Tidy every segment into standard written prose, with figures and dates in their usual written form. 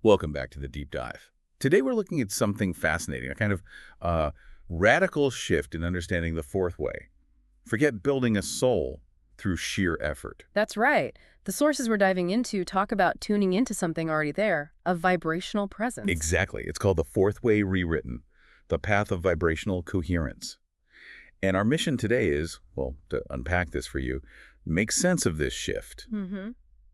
Welcome back to the Deep Dive. Today we're looking at something fascinating, a kind of radical shift in understanding the fourth way. Forget building a soul through sheer effort. That's right. The sources we're diving into talk about tuning into something already there, a vibrational presence. Exactly. It's called the fourth way rewritten, the path of vibrational coherence. And our mission today is, well, to unpack this for you, make sense of this shift.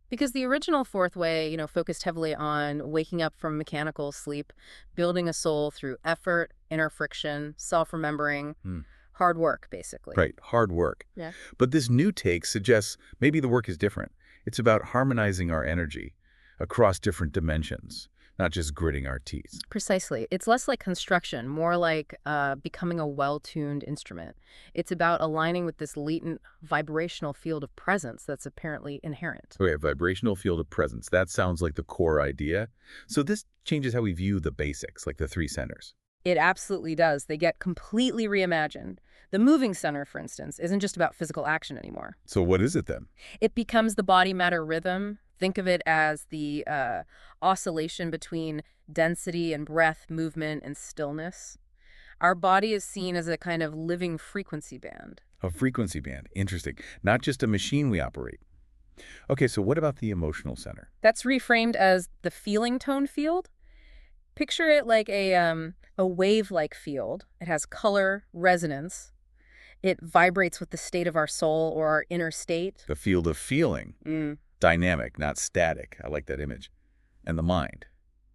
Because the original fourth way, focused heavily on waking up from mechanical sleep, building a soul through effort, inner friction, self-remembering, hard work, basically. Right, hard work. Yeah. But this new take suggests maybe the work is different. It's about harmonizing our energy across different dimensions, not just gritting our teeth. Precisely. It's less like construction, more like becoming a well-tuned instrument. It's about aligning with this latent vibrational field of presence that's apparently inherent. Okay, vibrational field of presence. That sounds like the core idea. So this changes how we view the basics, like the three centers. It absolutely does. They get completely reimagined. The moving center, for instance, isn't just about physical action anymore. So what is it then? It becomes the body-matter rhythm. Think of it as the oscillation between density and breath, movement and stillness. Our body is seen as a kind of living frequency band. A frequency band. Interesting. Not just a machine we operate. Okay, so what about the emotional center? That's reframed as the feeling tone field. Picture it like a wave-like field. It has color, resonance. It vibrates with the state of our soul or our inner state. The field of feeling. Dynamic, not static. I like that image. And the mind,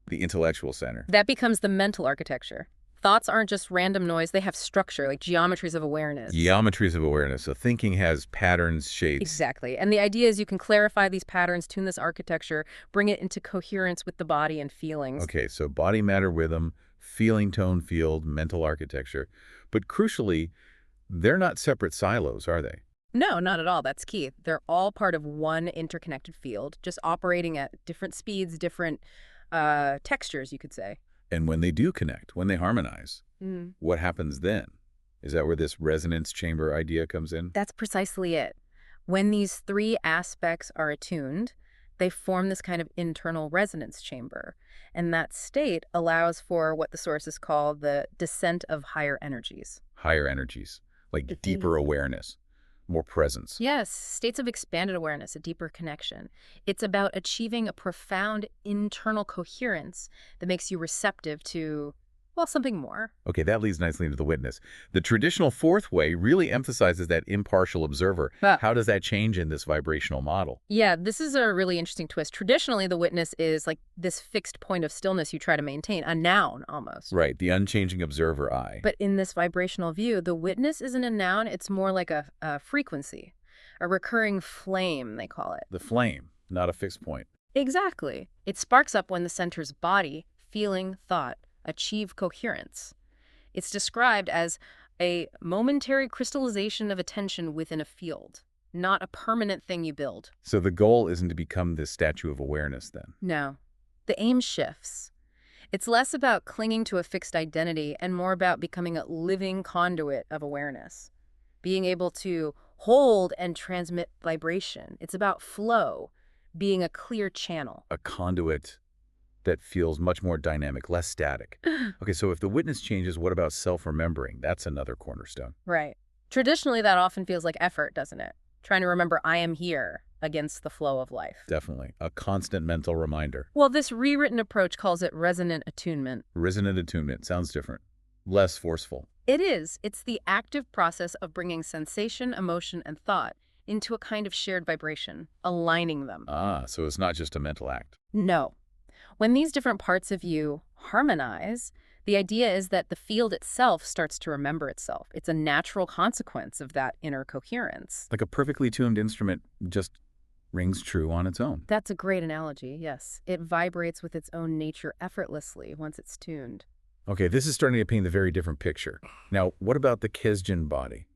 the intellectual center. That becomes the mental architecture. Thoughts aren't just random noise. They have structure, like geometries of awareness. Geometries of awareness. So thinking has patterns, shapes. Exactly. And the idea is you can clarify these patterns, tune this architecture, bring it into coherence with the body and feelings. Okay, so body matter rhythm, feeling tone field, mental architecture. But crucially, they're not separate silos, are they? No, not at all. That's key. They're all part of one interconnected field, just operating at different speeds, different textures, you could say. And when they do connect, when they harmonize, what happens then? Is that where this resonance chamber idea comes in? That's precisely it. When these three aspects are attuned, they form this kind of internal resonance chamber. And that state allows for what the sources call the descent of higher energies. Higher energies, like deeper awareness, more presence. Yes, states of expanded awareness, a deeper connection. It's about achieving a profound internal coherence that makes you receptive to, well, something more. Okay, that leads nicely into the witness. The traditional fourth way really emphasizes that impartial observer. How does that change in this vibrational model? Yeah, this is a really interesting twist. Traditionally, the witness is like this fixed point of stillness you try to maintain, a noun almost. Right, the unchanging observer, I. But in this vibrational view, the witness isn't a noun, it's more like a frequency, a recurring flame, they call it. The flame, not a fixed point. Exactly. It sparks up when the center's body, feeling, thought, achieve coherence. It's described as a momentary crystallization of attention within a field, not a permanent thing you build. So the goal isn't to become this statue of awareness then? No. The aim shifts. It's less about clinging to a fixed identity and more about becoming a living conduit of awareness, being able to hold and transmit vibration. It's about flow, being a clear channel. A conduit that feels much more dynamic, less static. Okay, so if the witness changes, what about self-remembering? That's another cornerstone. Right. Traditionally, that often feels like effort, doesn't it? Trying to remember I am here against the flow of life. Definitely. A constant mental reminder. Well, this rewritten approach calls it resonant attunement. Resonant attunement. Sounds different. Less forceful. It is. It's the active process of bringing sensation, emotion, and thought into a kind of shared vibration, aligning them. Ah, so it's not just a mental act. No. When these different parts of you harmonize, the idea is that the field itself starts to remember itself. It's a natural consequence of that inner coherence. Like a perfectly tuned instrument just rings true on its own. That's a great analogy, yes. It vibrates with its own nature effortlessly once it's tuned. Okay, this is starting to paint a very different picture. Now, what about the Gurdjieff body?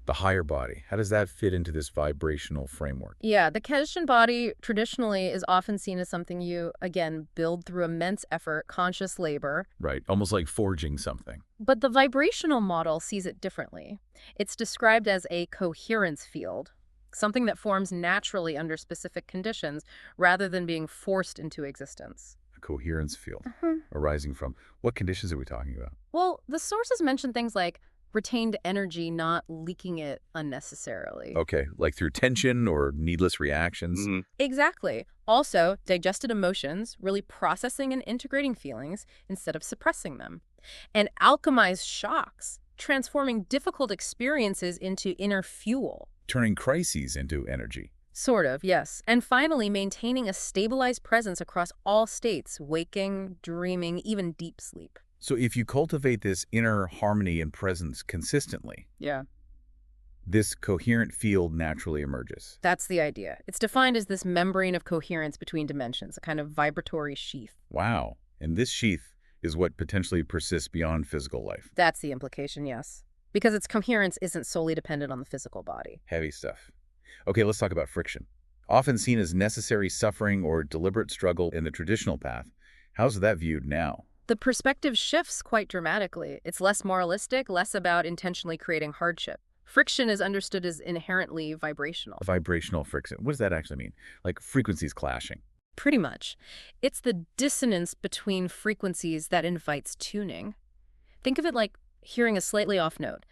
The higher body, how does that fit into this vibrational framework? Yeah, the Gurdjieff body traditionally is often seen as something you, again, build through immense effort, conscious labor. Right, almost like forging something. But the vibrational model sees it differently. It's described as a coherence field, something that forms naturally under specific conditions rather than being forced into existence. coherence field arising from. What conditions are we talking about? Well, the sources mention things like retained energy, not leaking it unnecessarily. Okay, like through tension or needless reactions? Exactly. Also, digested emotions, really processing and integrating feelings instead of suppressing them. And alchemized shocks, transforming difficult experiences into inner fuel. Turning crises into energy. Sort of, yes. And finally, maintaining a stabilized presence across all states, waking, dreaming, even deep sleep. So if you cultivate this inner harmony and presence consistently, Yeah. this coherent field naturally emerges. That's the idea. It's defined as this membrane of coherence between dimensions, a kind of vibratory sheath. Wow. And this sheath is what potentially persists beyond physical life. That's the implication, yes. Because its coherence isn't solely dependent on the physical body. Heavy stuff. Okay, let's talk about friction. Often seen as necessary suffering or deliberate struggle in the traditional path, how's that viewed now? The perspective shifts quite dramatically. It's less moralistic, less about intentionally creating hardship. Friction is understood as inherently vibrational. Vibrational friction. What does that actually mean? Like frequencies clashing. Pretty much. It's the dissonance between frequencies that invites tuning. Think of it like hearing a slightly off note.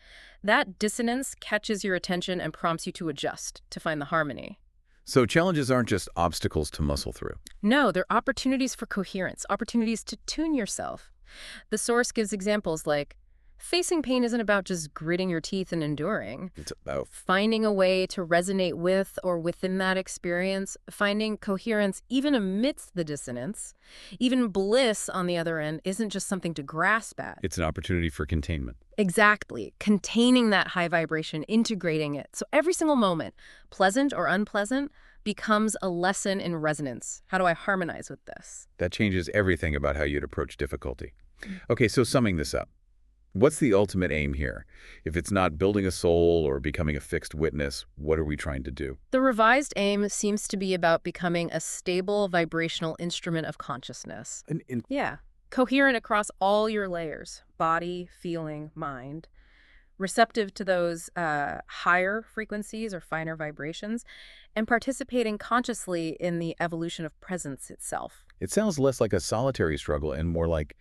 That dissonance catches your attention and prompts you to adjust, to find the harmony. So challenges aren't just obstacles to muscle through. No, they're opportunities for coherence, opportunities to tune yourself. The source gives examples like, facing pain isn't about just gritting your teeth and enduring. It's about Finding a way to resonate with or within that experience, finding coherence even amidst the dissonance. Even bliss, on the other end, isn't just something to grasp at. it's an opportunity for containment. Exactly. Containing that high vibration, integrating it. So every single moment, pleasant or unpleasant, becomes a lesson in resonance. How do I harmonize with this? That changes everything about how you'd approach difficulty. Okay, so summing this up, what's the ultimate aim here? If it's not building a soul or becoming a fixed witness, what are we trying to do? The revised aim seems to be about becoming a stable vibrational instrument of consciousness. Yeah. Coherent across all your layers, body, feeling, mind. Receptive to those higher frequencies or finer vibrations, and participating consciously in the evolution of presence itself. It sounds less like a solitary struggle and more like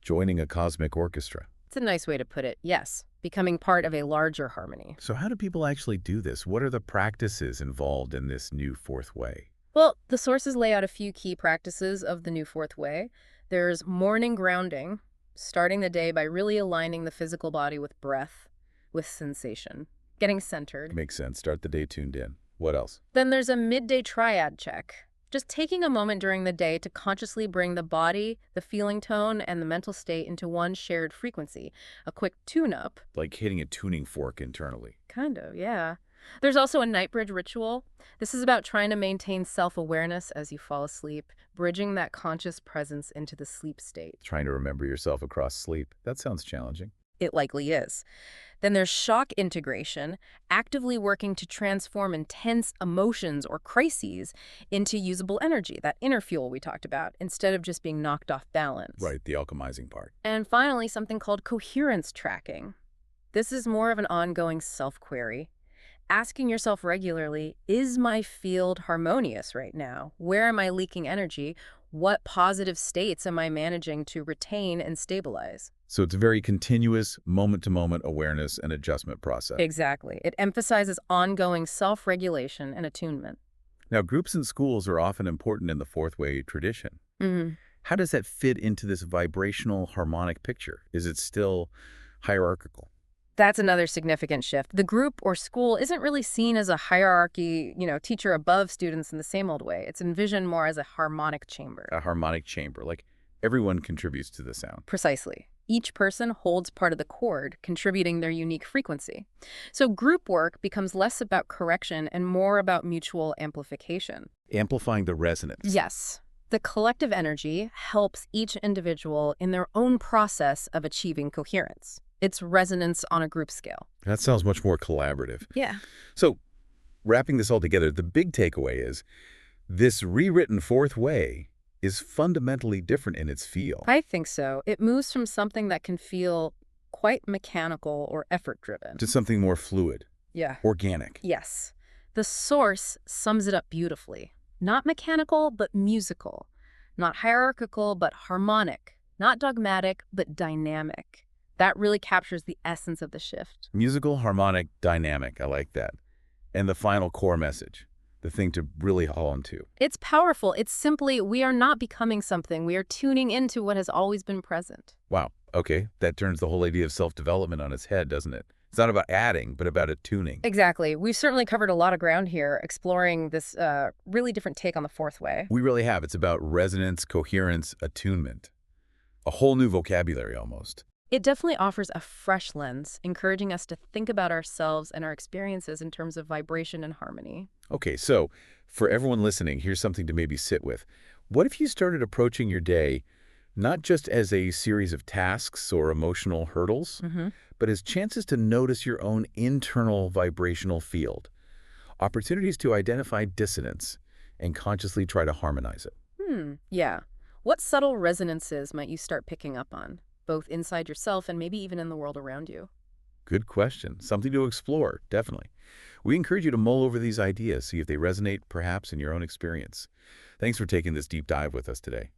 joining a cosmic orchestra. It's a nice way to put it, yes. Becoming part of a larger harmony. So how do people actually do this? What are the practices involved in this new fourth way? Well, the sources lay out a few key practices of the new fourth way. There's morning grounding, starting the day by really aligning the physical body with breath, with sensation, getting centered. Makes sense. Start the day tuned in. What else? Then there's a midday triad check. Just taking a moment during the day to consciously bring the body, the feeling tone, and the mental state into one shared frequency. A quick tune-up. Like hitting a tuning fork internally. Kind of, yeah. There's also a night bridge ritual. This is about trying to maintain self-awareness as you fall asleep, bridging that conscious presence into the sleep state. Trying to remember yourself across sleep. That sounds challenging. It likely is. Then there's shock integration, actively working to transform intense emotions or crises into usable energy, that inner fuel we talked about, instead of just being knocked off balance. Right, the alchemizing part. And finally, something called coherence tracking. This is more of an ongoing self-query. Asking yourself regularly, is my field harmonious right now? Where am I leaking energy? What positive states am I managing to retain and stabilize? So it's a very continuous, moment-to-moment awareness and adjustment process. Exactly. It emphasizes ongoing self-regulation and attunement. Now, groups and schools are often important in the fourth way tradition. How does that fit into this vibrational harmonic picture? Is it still hierarchical? That's another significant shift. The group or school isn't really seen as a hierarchy, teacher above students in the same old way. It's envisioned more as a harmonic chamber. A harmonic chamber, like everyone contributes to the sound. Precisely. Each person holds part of the chord, contributing their unique frequency. So group work becomes less about correction and more about mutual amplification. Amplifying the resonance. Yes. The collective energy helps each individual in their own process of achieving coherence. It's resonance on a group scale. That sounds much more collaborative. Yeah. So, wrapping this all together, the big takeaway is this rewritten fourth way is fundamentally different in its feel. I think so. It moves from something that can feel quite mechanical or effort-driven to something more fluid. Yeah. Organic. Yes. The source sums it up beautifully. Not mechanical, but musical. Not hierarchical, but harmonic. Not dogmatic, but dynamic. That really captures the essence of the shift. Musical, harmonic, dynamic. I like that. And the final core message, the thing to really haul onto. It's powerful. It's simply, we are not becoming something. We are tuning into what has always been present. Wow. Okay. That turns the whole idea of self-development on its head, doesn't it? It's not about adding, but about attuning. Exactly. We've certainly covered a lot of ground here, exploring this really different take on the fourth way. We really have. It's about resonance, coherence, attunement. A whole new vocabulary almost. It definitely offers a fresh lens, encouraging us to think about ourselves and our experiences in terms of vibration and harmony. Okay, so for everyone listening, here's something to maybe sit with. What if you started approaching your day not just as a series of tasks or emotional hurdles, but as chances to notice your own internal vibrational field, opportunities to identify dissonance and consciously try to harmonize it? Yeah. What subtle resonances might you start picking up on, both inside yourself and maybe even in the world around you? Good question. Something to explore, definitely. We encourage you to mull over these ideas, see if they resonate perhaps in your own experience. Thanks for taking this deep dive with us today.